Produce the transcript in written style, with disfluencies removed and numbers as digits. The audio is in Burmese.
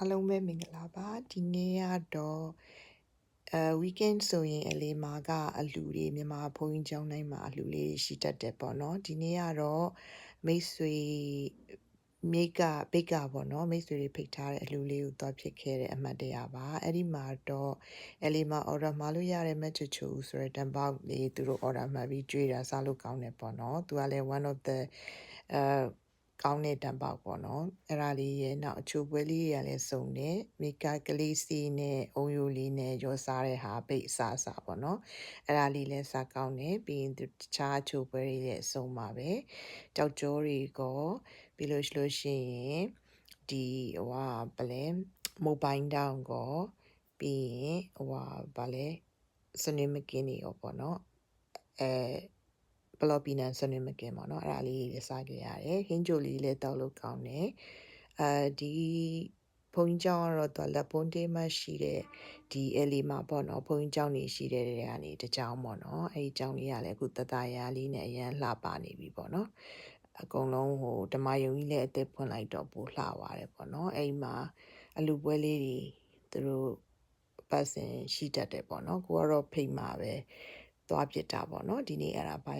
အားလုံးပဲမင်္ဂလာပါဒီနေ့ကတော့ weekend ဆိုရင်အလေးမှာကအလူတွေမြန်မာဘုန်းကြီးကျောင်းတိုင်းမှာအလူလေးရှိတတ်တယ်ပေါ့နော်ဒီနေ့ကတော့မိတ်ဆွေမိတ်ကပိတ်ကပေါ့နော်မိတ်ဆွေတွေဖိတ်ထားတဲ့အလူလေးကိုသွားဖြစ်ခဲ့တဲ့အမှတ်တရပါအဲ့ဒီမှာတော့အလေးမှာ order မှာလို့ရတဲ့မချူချူဆိုတဲ့တံပေါက်လေးသူတို့ order မှာပြီးကြွေးတာစားလို့ကောင်းတယ်ပေါ့နော်သူကလည်း one of the ကောင်းတဲ့တံပေါက်ပေါ့နော်အဲ့ဒါလေးရဲ့နောက်အချိုပွဲလေးတွေကလည်းစုံတယ်မိကကလေးစီနဲ့အုံယိုလေးနဲ့ရောစားတဲ့ဟာပိတ်အစားပေါ့နော်အဲ့ဒါလေးလည်းစားကောင်းတယ်ပြီးရင်တခြားအချိုပွဲတွေလည်းစုံပါပဲကြောက်ကြောတွေကောပြီးလို့ရှိရင်ဒီဗလဲမိုဘိုင်းတောင်းကောပြီးရင်ဗလဲစနေမကင်းတွေရောပေါ့နော်ဘလော့ပီနန်ဆွနေမကင်ပေါ့နော်အဲ့ဒါလေးလေးစားကြရတယ်ဟင်းချိုလေးလည်းတောက်လို့ကောင်းတယ်ဒီဘုန်းကြီးကျောင်းကတော့သူလက်ပွန်းတေးမှရှိတဲ့ဒီအလီမှာပေါ့နော်ဘုန်းကြီးကျောင်းနေရှိတဲ့နေရာနေတကျောင်းပေါ့နော်အဲ့ဒီကျောင်းလေးကလည်းအခုတတရာလေးနဲ့အရန်လှပနေပြီပေါ့နော်အကုန်လုံးဓမ္မယုံကြီးလည်းအသက်ဖွင့်လိုက်တော့ပိုလှသွားတယ်ပေါ့နော်အဲ့မှာအလူပွဲလေးတွေသူတို့ပတ်စင်ရှိတတ်တယ်ပေါ့နော်ကိုကတော့ဖိတ်မှာပဲသွားပြစ်တာပေါ့နော်ဒီနေ့အဲ့ဒါဘာ